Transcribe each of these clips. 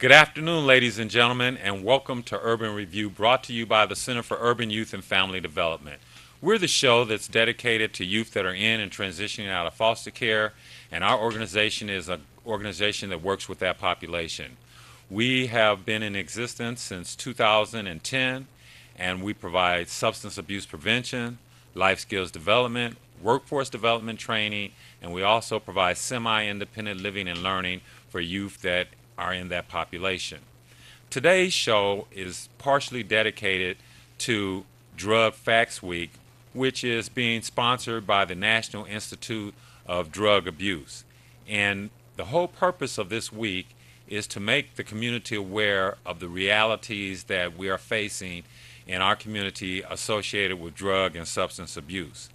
Good afternoon, ladies and gentlemen, and welcome to Urban Review, brought to you by the Center for Urban Youth and Family Development. We're the show that's dedicated to youth that are in and transitioning out of foster care, and our organization is an organization that works with that population. We have been in existence since 2010, and we provide substance abuse prevention, life skills development, workforce development training, and we also provide semi-independent living and learning for youth that are in that population. Today's show is partially dedicated to Drug Facts Week, which is being sponsored by the National Institute of Drug Abuse. And the whole purpose of this week is to make the community aware of the realities that we are facing in our community associated with drug and substance abuse.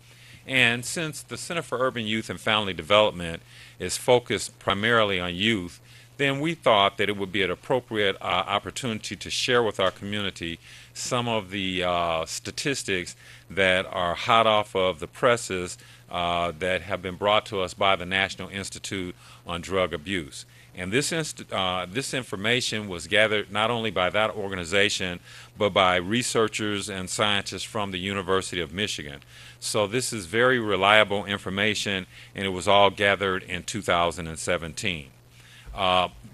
And since the Center for Urban Youth and Family Development is focused primarily on youth, then we thought that it would be an appropriate opportunity to share with our community some of the statistics that are hot off of the presses that have been brought to us by the National Institute on Drug Abuse. And this information was gathered not only by that organization, but by researchers and scientists from the University of Michigan. So this is very reliable information, and it was all gathered in 2017.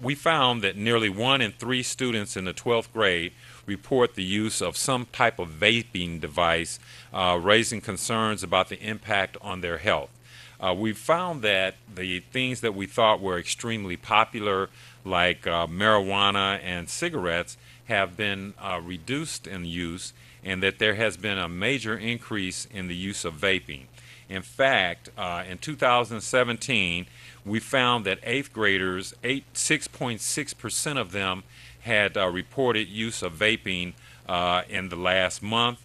We found that nearly 1 in 3 students in the 12th grade report the use of some type of vaping device, raising concerns about the impact on their health. We found that the things that we thought were extremely popular, like marijuana and cigarettes, have been reduced in use, and that there has been a major increase in the use of vaping. In fact, in 2017, we found that 8th graders, 6.6% of them had reported use of vaping in the last month.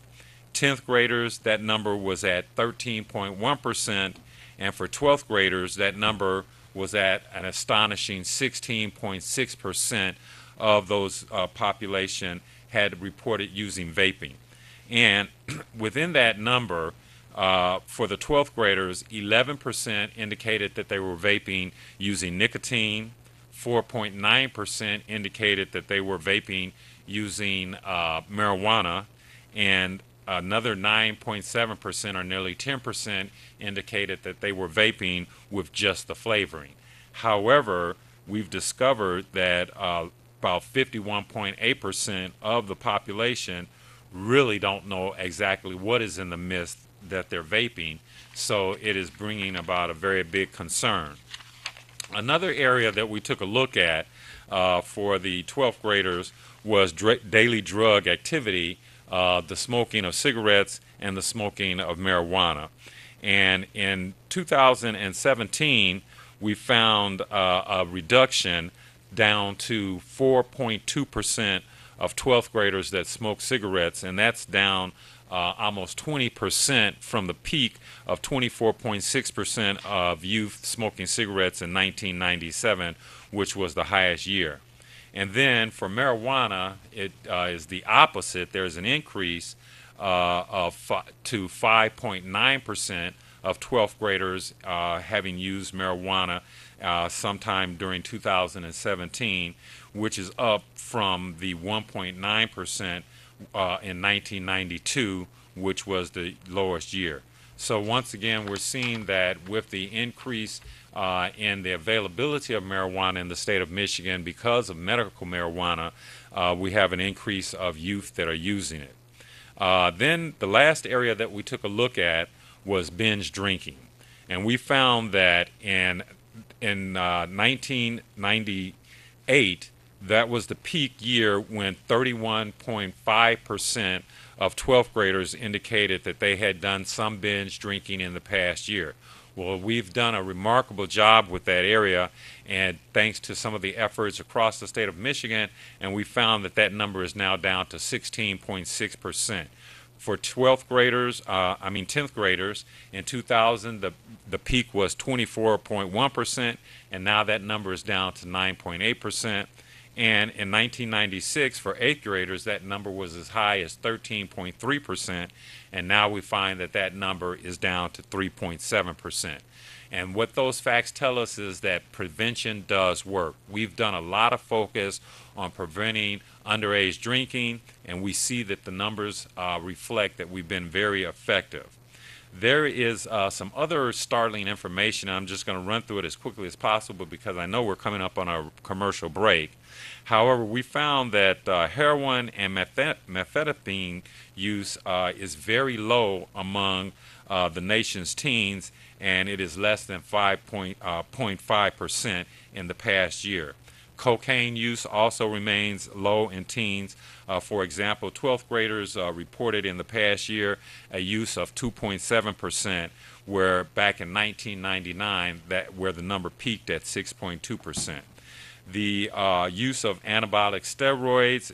10th graders, that number was at 13.1%, and for 12th graders, that number was at an astonishing 16.6% of those population had reported using vaping. And within that number, for the 12th graders, 11% indicated that they were vaping using nicotine, 4.9% indicated that they were vaping using marijuana, and another 9.7%, or nearly 10%, indicated that they were vaping with just the flavoring. However, we've discovered that about 51.8% of the population really don't know exactly what is in the mist that they're vaping, so it is bringing about a very big concern. Another area that we took a look at for the 12th graders was daily drug activity, the smoking of cigarettes and the smoking of marijuana. And in 2017, we found a reduction down to 4.2% of 12th graders that smoke cigarettes, and that's down almost 20% from the peak of 24.6% of youth smoking cigarettes in 1997, which was the highest year. And then for marijuana, it is the opposite. There's an increase to 5.9% of 12th graders having used marijuana sometime during 2017, which is up from the 1.9% in 1992, which was the lowest year. So once again, we're seeing that with the increase in the availability of marijuana in the state of Michigan because of medical marijuana, we have an increase of youth that are using it. Then the last area that we took a look at was binge drinking. And we found that in 1998, that was the peak year when 31.5% of 12th graders indicated that they had done some binge drinking in the past year. Well, we've done a remarkable job with that area, and thanks to some of the efforts across the state of Michigan, and we found that that number is now down to 16.6%. For 10th graders, in 2000, the peak was 24.1%, and now that number is down to 9.8%. And in 1996, for 8th graders, that number was as high as 13.3%, and now we find that that number is down to 3.7%. And what those facts tell us is that prevention does work. We've done a lot of focus on preventing underage drinking, and we see that the numbers reflect that we've been very effective. There is some other startling information. I'm just going to run through it as quickly as possible because I know we're coming up on our commercial break. However, we found that heroin and methamphetamine use is very low among the nation's teens, and it is less than 5.5% in the past year. Cocaine use also remains low in teens. For example, 12th graders reported in the past year a use of 2.7%, where back in 1999, where the number peaked at 6.2%. The use of anabolic steroids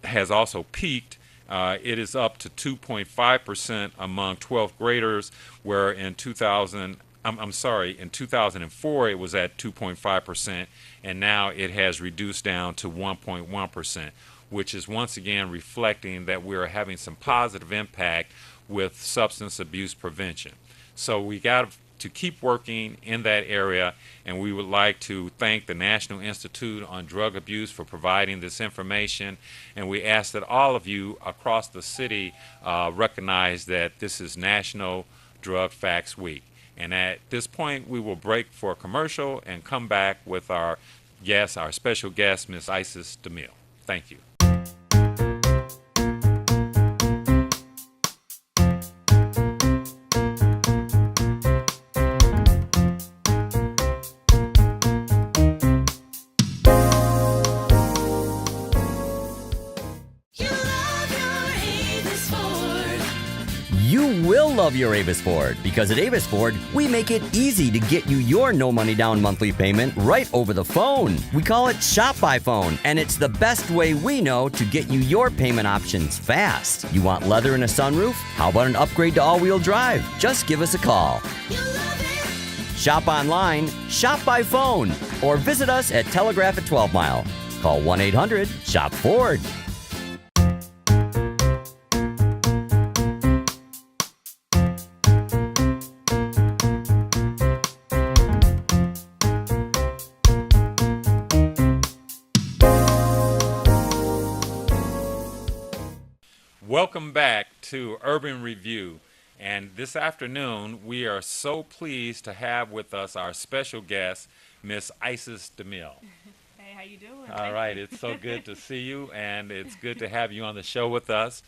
has also peaked. It is up to 2.5% among 12th graders, where in 2004 it was at 2.5%, and now it has reduced down to 1.1%, which is once again reflecting that we're having some positive impact with substance abuse prevention. So we got to keep working in that area, and we would like to thank the National Institute on Drug Abuse for providing this information, and we ask that all of you across the city recognize that this is National Drug Facts Week. And at this point, we will break for a commercial and come back with our guest, our special guest, Ms. Isis DeMille. Thank you. You will love your Avis Ford, because at Avis Ford, we make it easy to get you your no money down monthly payment right over the phone. We call it Shop by Phone, and it's the best way we know to get you your payment options fast. You want leather and a sunroof? How about an upgrade to all-wheel drive? Just give us a call. Shop online, shop by phone, or visit us at Telegraph at 12 Mile. Call 1-800-SHOP-FORD. Welcome back to Urban Review, and this afternoon we are so pleased to have with us our special guest, Miss Isis DeMille. Hey, how you doing? All right, it's so good to see you, and it's good to have you on the show with us.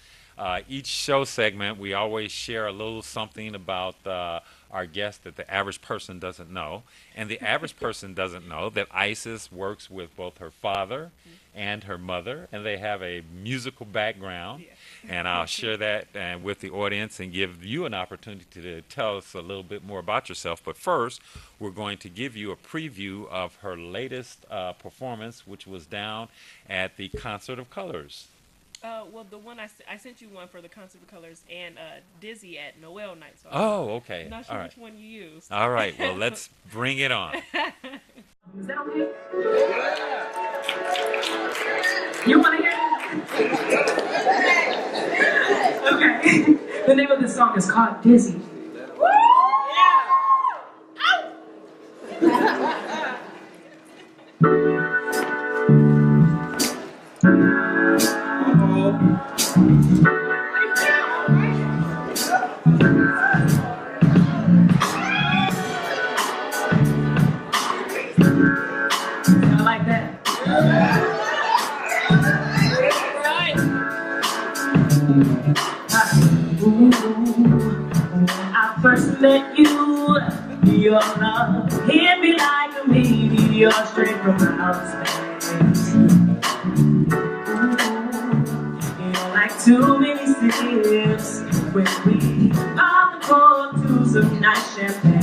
Each show segment, we always share a little something about our guest that the average person doesn't know, and the average person doesn't know that Isis works with both her father and her mother, and they have a musical background. Yeah. And I'll share that with the audience and give you an opportunity to tell us a little bit more about yourself. But first, we're going to give you a preview of her latest performance, which was down at the Concert of Colors. Well, the one I sent you one for the Concert of Colors and Dizzy at Noel Night. So Okay. I'm not sure All right. which one you used. All right. Well, let's bring it on. Is that okay? You want to hear it? Okay. The name of this song is called Dizzy. I like that. Ooh, when I first met you, your love hit me like a meteor straight from outer space. Ooh, you're like too many sips when we pop the cork to some nice champagne.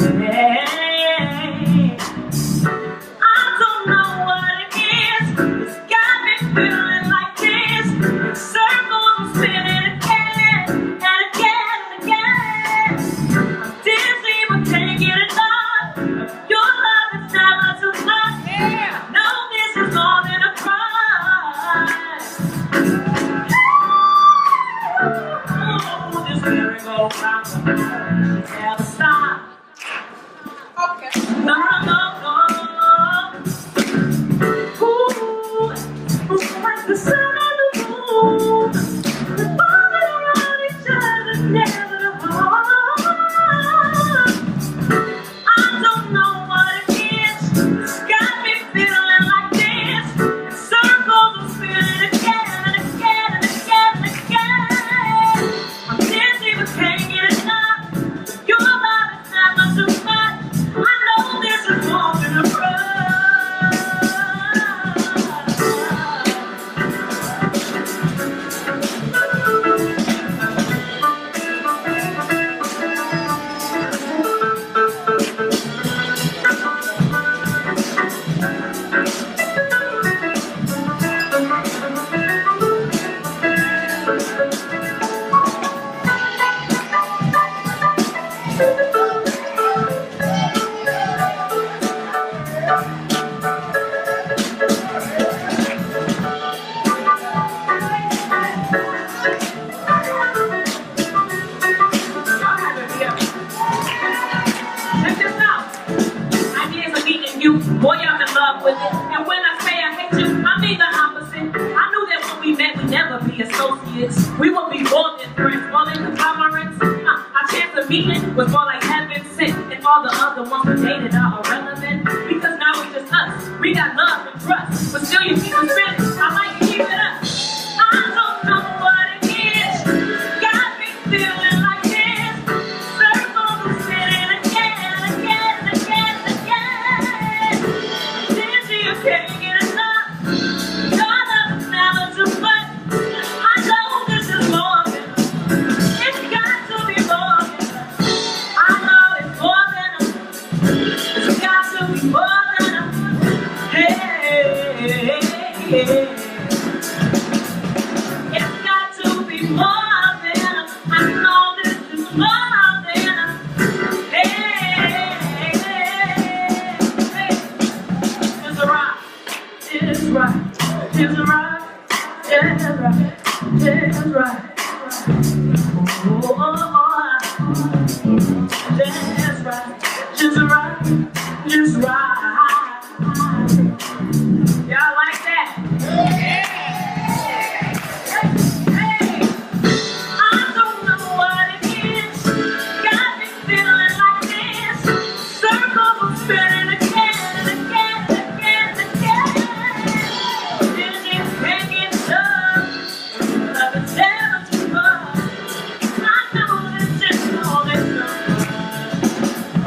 I don't know what it is, it's got me feeling like this. It's circles and spinning again and again and again. I'm dizzy but can't get enough of your love, it's never too much. Yeah. I know this is more than a crime. Oh, this merry-go-round up with it. And when I say I hate you, I mean the opposite. I knew that when we met, we'd never be associates. We would be more than friends, more than conglomerates. Our chance of meeting was more like heaven sent. And all the other ones we dated are irrelevant. Because now it's just us. We got love and trust. But still you keep us spinning. I like to keep it up. I don't know what it is. Got me feeling like this. Circles are spinning again, again, again, again. Dizzy, you can't get enough. Your love is never too much. I know this is more than enough. It's got to be more than enough. I know it's more than enough. It's got to be more than enough. Hey, hey, hey. It's got to be more than enough. I know this is more than enough. Hey, hey, hey. It's a rock. It's right. It's right. It's right. It's right. Oh, oh, oh. That's right. It's right. It's right. Y'all like that? Hey, I don't know what it is. Got me feeling like this. Circles are spinning again and again and again and again. Dizzy, can't get enough. Love is never too much. I know this is more than enough.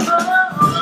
Oh, oh,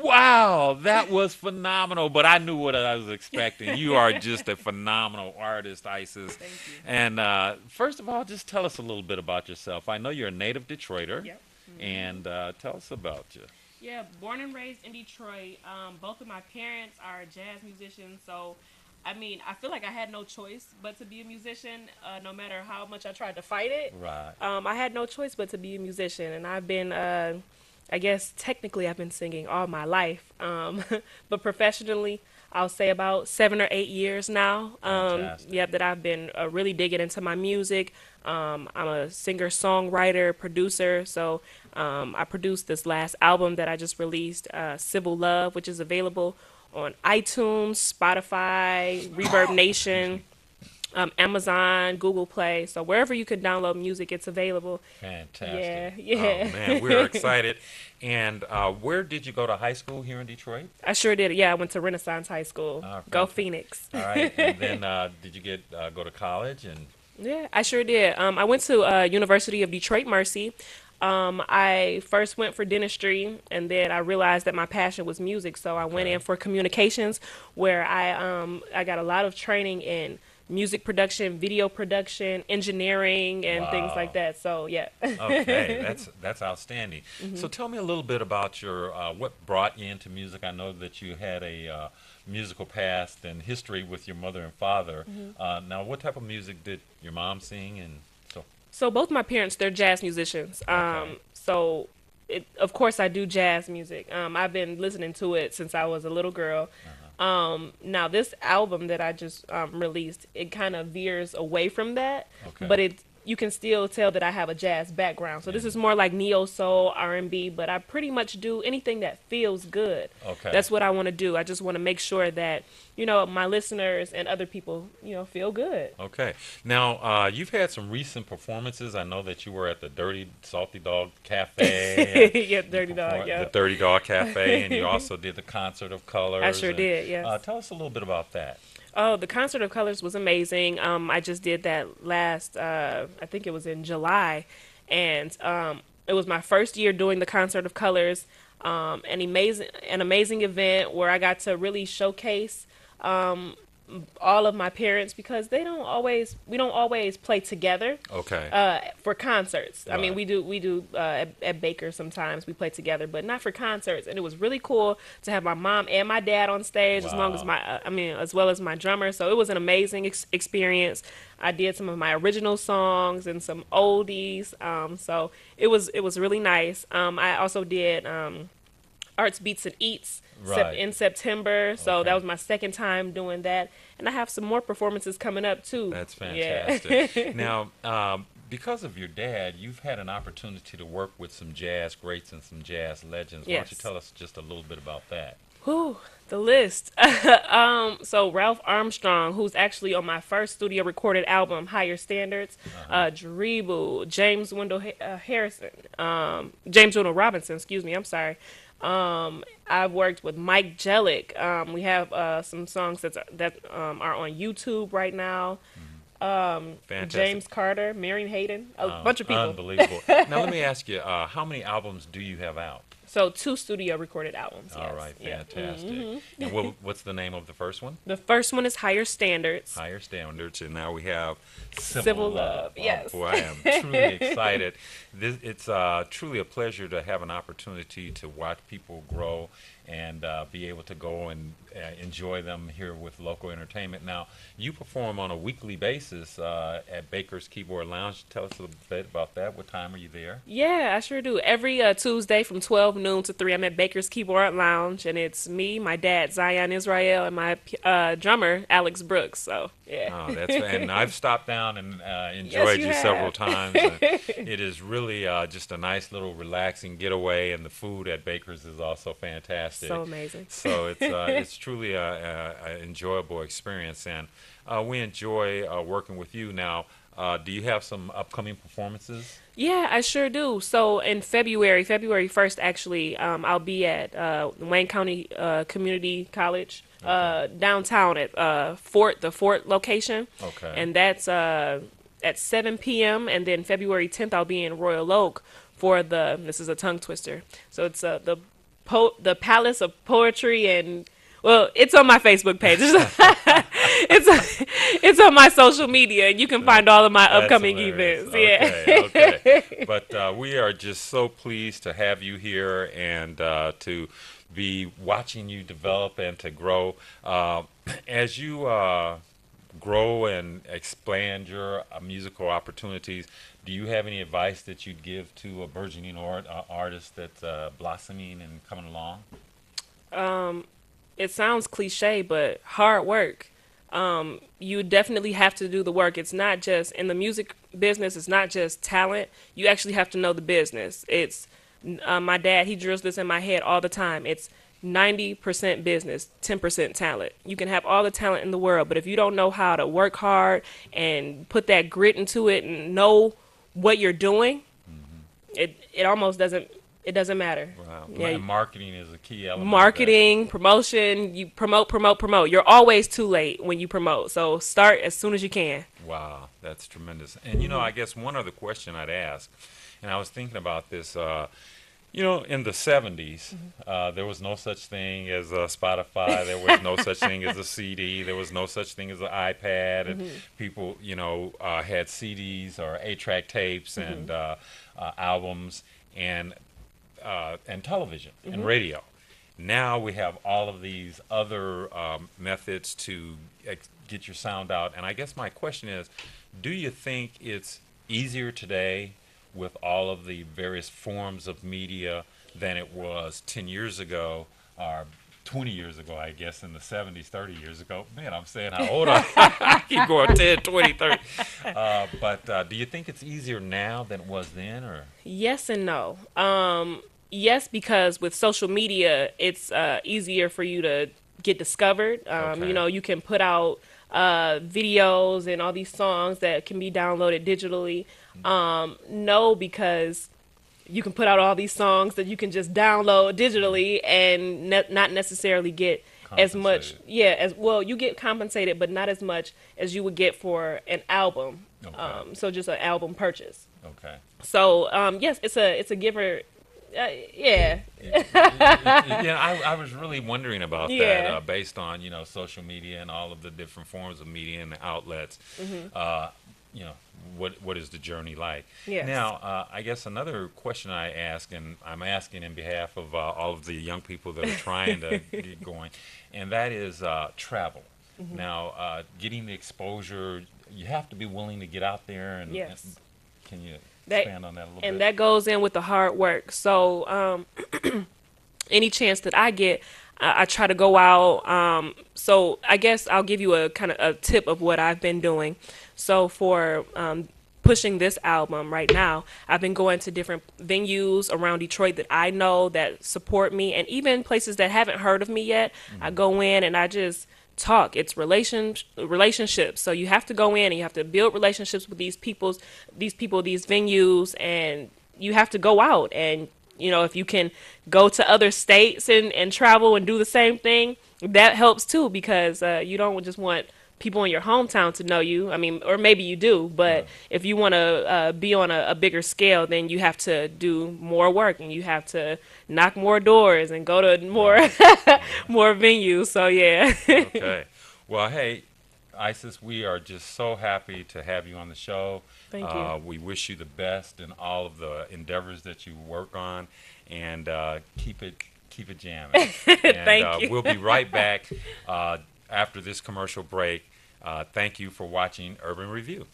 Wow, that was phenomenal. But I knew what I was expecting. You are just a phenomenal artist, Isis. Thank you. And first of all, just tell us a little bit about yourself. I know you're a native Detroiter. Yep. And tell us about you. Yeah, born and raised in Detroit. Both of my parents are jazz musicians, so I mean, I feel like I had no choice but to be a musician, no matter how much I tried to fight it. Right. I had no choice but to be a musician, and I've been, I guess technically I've been singing all my life, but professionally, I'll say about 7 or 8 years now. Fantastic. Yep, that I've been really digging into my music. I'm a singer, songwriter, producer. So I produced this last album that I just released, Civil Love, which is available on iTunes, Spotify, Reverb Nation, Amazon, Google Play. So wherever you can download music, it's available. Fantastic. Yeah. Oh, man, we're excited. And where did you go to high school here in Detroit? I sure did. Yeah, I went to Renaissance High School. Go fantastic. Phoenix. All right. And then did you go to college? And Yeah, I sure did. I went to University of Detroit Mercy. I first went for dentistry, and then I realized that my passion was music, so I went in for communications, where I got a lot of training in music production, video production, engineering, and things like Wow. that. So yeah. okay, that's outstanding. So tell me a little bit about your what brought you into music. I know that you had a musical past and history with your mother and father. Now, what type of music did your mom sing? And so, So both my parents, they're jazz musicians. Okay. So of course I do jazz music. I've been listening to it since I was a little girl. Now this album that I just released, it kind of veers away from that, Okay. but you can still tell that I have a jazz background. So this is more like neo soul, R&B, but I pretty much do anything that feels good. Okay. That's what I want to do. I just want to make sure that, my listeners and other people, feel good. okay. Now, you've had some recent performances. I know that you were at the Dirty Salty Dog Cafe. Yeah, Dirty Dog, yeah. The Dirty Dog Cafe, and you also did the Concert of Colors. I sure did, yes. Tell us a little bit about that. Oh, the Concert of Colors was amazing. I just did that last, I think it was in July, and it was my first year doing the Concert of Colors. An amazing event where I got to really showcase all of my parents, because we don't always play together Okay. for concerts. I mean, Right. we do at Baker sometimes we play together, but not for concerts. And it was really cool to have my mom and my dad on stage, as long as Wow. as well as my drummer. So it was an amazing experience. I did some of my original songs and some oldies. So it was really nice. I also did Arts Beats and Eats Right. in September. So Okay. that was my second time doing that, and I have some more performances coming up too. That's Yeah. fantastic. Now, because of your dad, you've had an opportunity to work with some jazz greats and some jazz legends. Why don't you Yes. tell us just a little bit about that? Whew, the list. So Ralph Armstrong, who's actually on my first studio recorded album, Higher Standards, Drebu, James Wendell Robinson, excuse me, I'm sorry. I've worked with Mike Jellick. We have some songs that are on YouTube right now. Fantastic. James Carter, Marion Hayden, a bunch of people. Unbelievable. Now, let me ask you, how many albums do you have out? So 2 studio recorded albums. Yes. All right, Yeah. fantastic. And what's the name of the first one? The first one is Higher Standards. Higher Standards, and now we have Civil Love, Oh, yes. boy, I am truly excited. It's truly a pleasure to have an opportunity to watch people grow and be able to go and enjoy them here with local entertainment. Now, you perform on a weekly basis at Baker's Keyboard Lounge. Tell us a little bit about that. What time are you there? Yeah, I sure do. Every Tuesday from 12 noon to 3, I'm at Baker's Keyboard Lounge, and it's me, my dad, Zion Israel, and my drummer, Alex Brooks. So, yeah. Oh, and I've stopped down and enjoyed you you several have. times. It is really just a nice little relaxing getaway, and the food at Baker's is also fantastic. So amazing. So it's truly a enjoyable experience, and we enjoy working with you. Now, do you have some upcoming performances? Yeah, I sure do. So in February 1st, actually, I'll be at Wayne County Community College downtown at the Fort location. Okay. And that's at 7 p.m. And then February 10th, I'll be in Royal Oak for this is a tongue twister. So it's the Palace of Poetry and, well, it's on my Facebook page. It's on my social media, and you can find all of my That's upcoming hilarious. events. Yeah. Okay. But we are just so pleased to have you here and to be watching you develop and to grow. As you grow and expand your musical opportunities, do you have any advice that you'd give to a burgeoning artist that's blossoming and coming along? It sounds cliche, but hard work. You definitely have to do the work. It's not just in the music business. It's not just talent. You actually have to know the business. It's my dad. He drills this in my head all the time. It's 90% business, 10% talent. You can have all the talent in the world, but if you don't know how to work hard and put that grit into it and know what you're doing, it almost doesn't. It doesn't matter. Wow. Yeah. And marketing is a key element. Marketing, promotion, you promote. You're always too late when you promote. So start as soon as you can. Wow, that's tremendous. And I guess one other question I'd ask, and I was thinking about this. In the 70s, there was no such thing as a Spotify. There was no such thing as a CD. There was no such thing as an iPad. And people, had CDs or 8-track tapes and albums and television and radio. Now we have all of these other methods to get your sound out. And I guess my question is, do you think it's easier today with all of the various forms of media than it was 10 years ago or 20 years ago, I guess, in the 70s, 30 years ago? Man, I'm saying how old I am. I keep going 10, 20, 30. But do you think it's easier now than it was then? Or Yes and no. Yes, because with social media, it's easier for you to get discovered. Okay. You can put out videos and all these songs that can be downloaded digitally. No, because you can put out all these songs that you can just download digitally and not necessarily get as much. Compensated. Yeah, as well, you get compensated, but not as much as you would get for an album. Okay. So just an album purchase. Okay. So yes, it's a giver. Yeah. Yeah, I was really wondering about that Yeah. based on, social media and all of the different forms of media and outlets. Mhm. Uh, you know, what is the journey like? Yes. Now, I guess another question I ask, and I'm asking in behalf of all of the young people that are trying to get going, and that is travel. Mhm. Now, getting the exposure, you have to be willing to get out there, and Yes. can you That expand on that a little and bit? that goes in with the hard work. So, any chance that I get, I try to go out. So I guess I'll give you a kind of a tip of what I've been doing. So for pushing this album right now, I've been going to different venues around Detroit that I know that support me, and even places that haven't heard of me yet. I Hmm. go in and I just talk. It's relationships. So you have to go in and you have to build relationships with these venues, and you have to go out. And if you can go to other states and travel and do the same thing, that helps too, because you don't just want people in your hometown to know you. I mean, or maybe you do, but Right. if you want to be on a bigger scale, then you have to do more work and you have to knock more doors and go to more Right. more venues. So yeah. Okay. Well, hey, Isis, we are just so happy to have you on the show. Thank you. We wish you the best in all of the endeavors that you work on, and keep it jamming. And Thank you. we'll be right back after this commercial break. Thank you for watching Urban Review.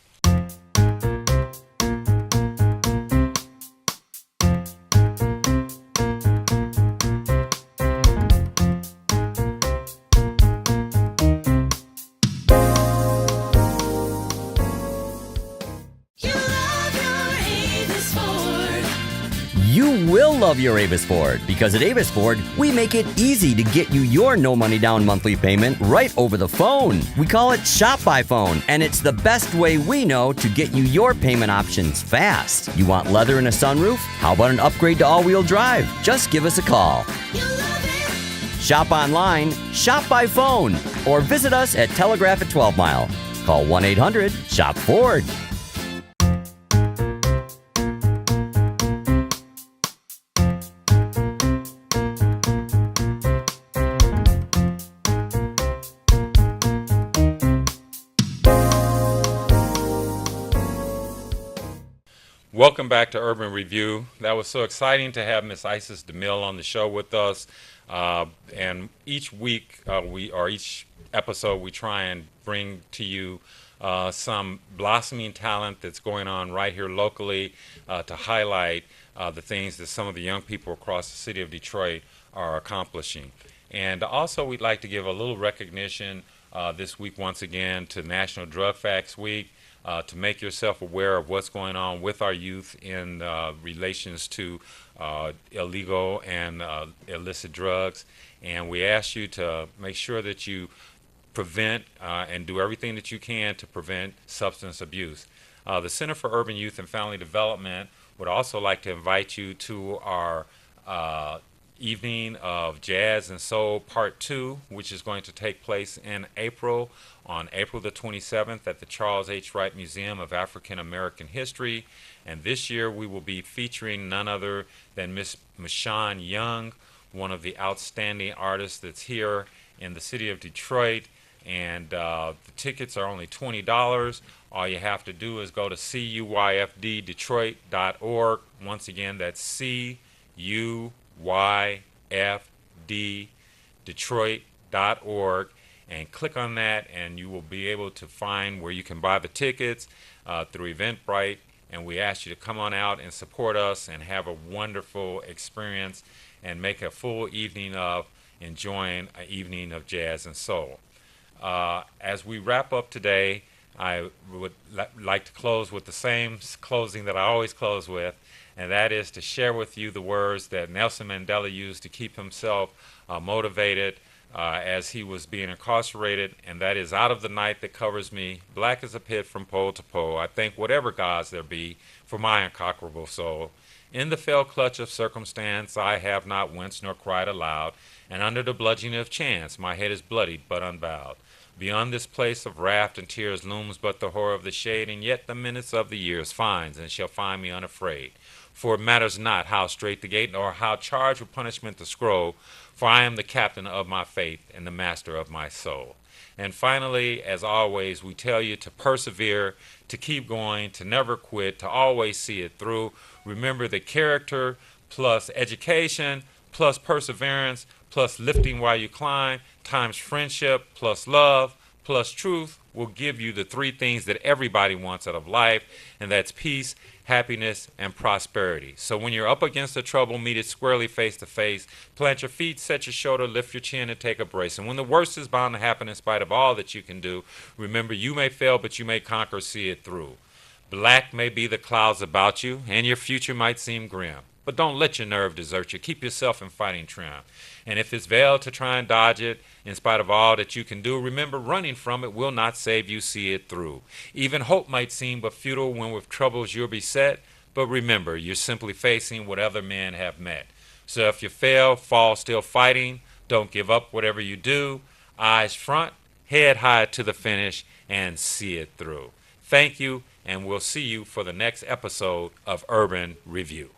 You love your Avis Ford. You will love your Avis Ford because at Avis Ford, we make it easy to get you your no money down monthly payment right over the phone. We call it Shop by Phone, and it's the best way we know to get you your payment options fast. You want leather and a sunroof? How about an upgrade to all-wheel drive? Just give us a call. You love it. Shop online, shop by phone, or visit us at Telegraph at 12 Mile. Call 1-800-SHOP-FORD. Welcome back to Urban Review. That was so exciting to have Miss Isis DeMille on the show with us. And each week, each episode, we try and bring to you some blossoming talent that's going on right here locally to highlight the things that some of the young people across the city of Detroit are accomplishing. And also, we'd like to give a little recognition this week once again to National Drug Facts Week. To make yourself aware of what's going on with our youth in relations to illegal and illicit drugs. And we ask you to make sure that you prevent and do everything that you can to prevent substance abuse. The Center for Urban Youth and Family Development would also like to invite you to our evening of Jazz and Soul Part 2, which is going to take place in April, on April the 27th at the Charles H. Wright Museum of African American History. And this year we will be featuring none other than Miss Michonne Young, one of the outstanding artists that's here in the city of Detroit. And the tickets are only $20. All you have to do is go to cuyfddetroit.org. Once again, that's cuyfddetroit.org, and click on that, and you will be able to find where you can buy the tickets through Eventbrite. And we ask you to come on out and support us and have a wonderful experience and make a full evening of enjoying an evening of jazz and soul. As we wrap up today, I would like to close with the same closing that I always close with, and that is to share with you the words that Nelson Mandela used to keep himself motivated as he was being incarcerated, and that is, out of the night that covers me, black as a pit from pole to pole, I thank whatever gods there be for my unconquerable soul. In the fell clutch of circumstance, I have not winced nor cried aloud, and under the bludgeoning of chance, my head is bloodied but unbowed. Beyond this place of wrath and tears looms but the horror of the shade, and yet the menace of the years finds and shall find me unafraid. For it matters not how straight the gate, nor how charged with punishment the scroll, for I am the captain of my faith and the master of my soul. And finally, as always, we tell you to persevere, to keep going, to never quit, to always see it through. Remember that character plus education plus perseverance plus lifting while you climb times friendship plus love plus truth will give you the three things that everybody wants out of life, and that's peace, happiness, and prosperity. So when you're up against the trouble, meet it squarely face to face. Plant your feet, set your shoulder, lift your chin, and take a brace. And when the worst is bound to happen in spite of all that you can do, remember you may fail, but you may conquer, see it through. Black may be the clouds about you, and your future might seem grim. But don't let your nerve desert you. Keep yourself in fighting trim. And if it's veiled to try and dodge it, in spite of all that you can do, remember running from it will not save you, see it through. Even hope might seem but futile when with troubles you're beset, but remember, you're simply facing what other men have met. So if you fail, fall still fighting, don't give up whatever you do. Eyes front, head high to the finish, and see it through. Thank you, and we'll see you for the next episode of Urban Review.